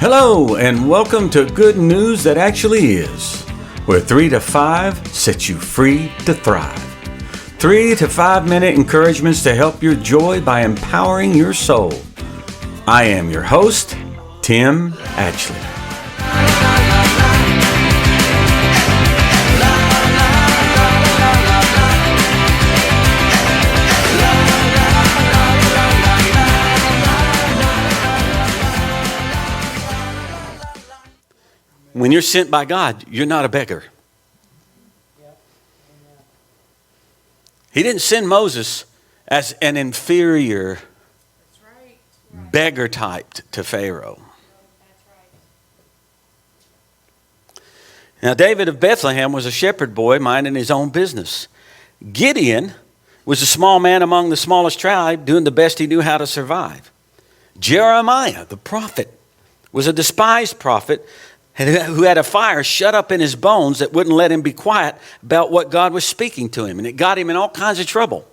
Hello, and welcome to Good News That Actually Is, where 3 to 5 sets you free to thrive. 3 to 5 minute encouragements to help your joy by empowering your soul. I am your host, Tim Ashley. When you're sent by God, you're not a beggar. He didn't send Moses as an inferior beggar type to Pharaoh. Now, David of Bethlehem was a shepherd boy minding his own business. Gideon was a small man among the smallest tribe, doing the best he knew how to survive. Jeremiah, the prophet, was a despised prophet who had a fire shut up in his bones that wouldn't let him be quiet about what God was speaking to him. And it got him in all kinds of trouble.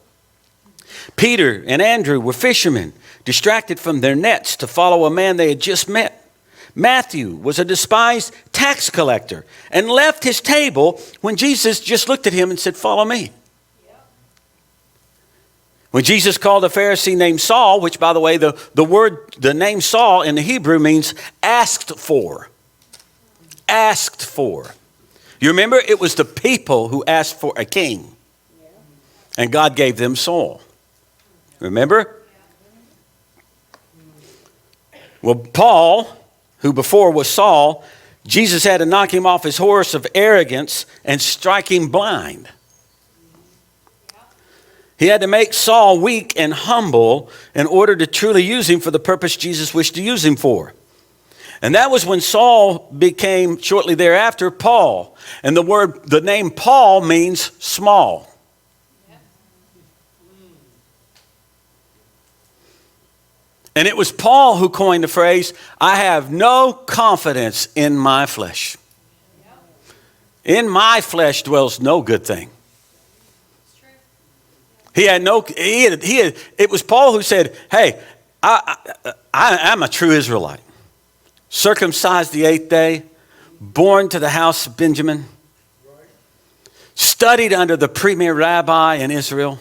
Peter and Andrew were fishermen, distracted from their nets to follow a man they had just met. Matthew was a despised tax collector and left his table when Jesus just looked at him and said, "Follow me." When Jesus called a Pharisee named Saul, which, by the way, the name Saul in the Hebrew means asked for. Asked for. You remember, it was the people who asked for a king. And God gave them Saul. Remember? Well, Paul, who before was Saul, Jesus had to knock him off his horse of arrogance and strike him blind. He had to make Saul weak and humble in order to truly use him for the purpose Jesus wished to use him for. And that was when Saul became, shortly thereafter, Paul. And the name Paul means small. And it was Paul who coined the phrase, "I have no confidence in my flesh. In my flesh dwells no good thing." It was Paul who said, "Hey, I'm a true Israelite. Circumcised the 8th day, born to the house of Benjamin, studied under the premier rabbi in Israel,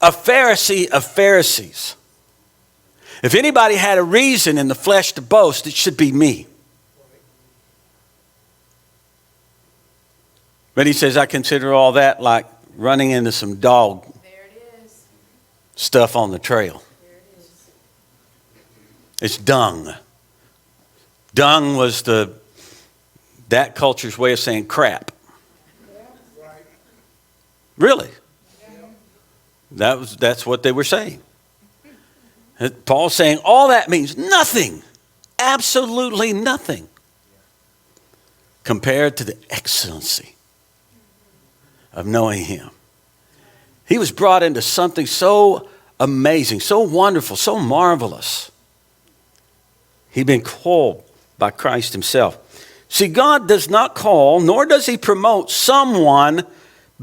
a Pharisee of Pharisees. If anybody had a reason in the flesh to boast, it should be me." But he says, "I consider all that like running into some dog stuff on the trail. It's dung." Dung was that culture's way of saying crap. Really? That's what they were saying. Paul's saying all that means nothing. Absolutely nothing. Compared to the excellency of knowing him. He was brought into something so amazing, so wonderful, so marvelous. He'd been called by Christ himself. See, God does not call, nor does he promote someone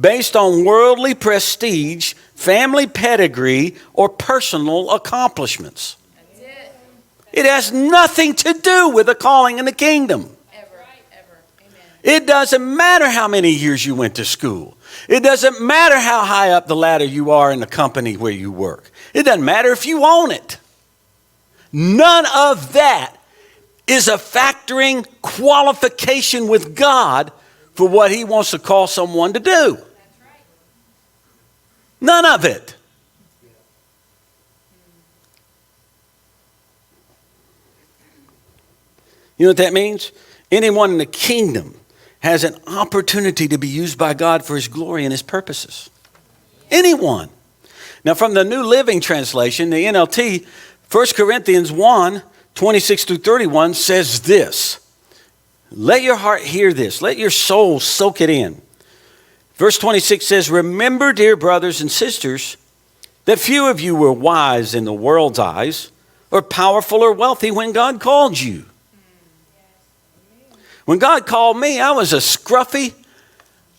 based on worldly prestige, family pedigree, or personal accomplishments. That's it. It has nothing to do with the calling in the kingdom. Ever. Amen. It doesn't matter how many years you went to school. It doesn't matter how high up the ladder you are in the company where you work. It doesn't matter if you own it. None of that is a factoring qualification with God for what he wants to call someone to do. None of it. You know what that means? Anyone in the kingdom has an opportunity to be used by God for his glory and his purposes. Anyone. Now, from the New Living Translation, the NLT, 1 Corinthians 1, 26 through 31 says this. Let your heart hear this. Let your soul soak it in. Verse 26 says, "Remember, dear brothers and sisters, that few of you were wise in the world's eyes, or powerful or wealthy when God called you. When God called me, I was a scruffy,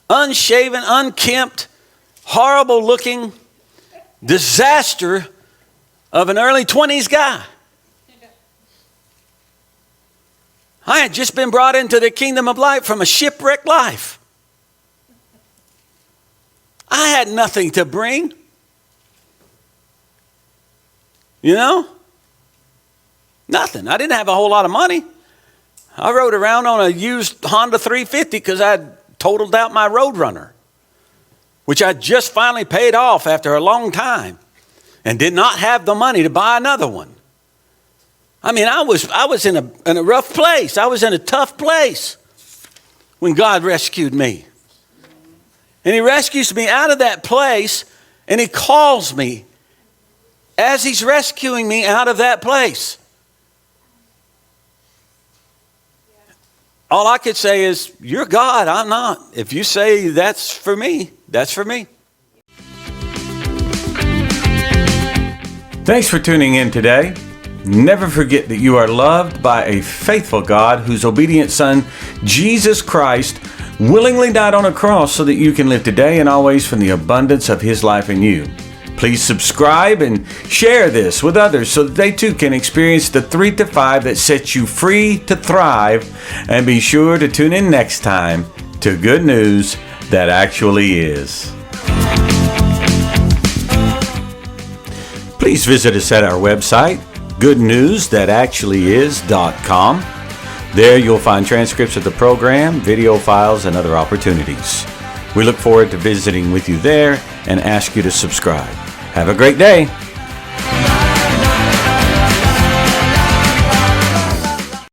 unshaven, unkempt, horrible looking disaster of an early 20s guy. I had just been brought into the kingdom of light from a shipwrecked life. I had nothing to bring. You know? Nothing. I didn't have a whole lot of money. I rode around on a used Honda 350 because I had totaled out my Roadrunner, which I just finally paid off after a long time and did not have the money to buy another one. I mean, I was in a rough place. I was in a tough place when God rescued me. And he rescues me out of that place, and he calls me as he's rescuing me out of that place. All I could say is, you're God, I'm not. If you say that's for me, that's for me. Thanks for tuning in today. Never forget that you are loved by a faithful God whose obedient Son, Jesus Christ, willingly died on a cross so that you can live today and always from the abundance of his life in you. Please subscribe and share this with others so that they too can experience the 3 to 5 that sets you free to thrive. And be sure to tune in next time to Good News That Actually Is. Please visit us at our website, goodnewsthatactuallyis.com. There you'll find transcripts of the program, video files, and other opportunities. We look forward to visiting with you there and ask you to subscribe. Have a great day.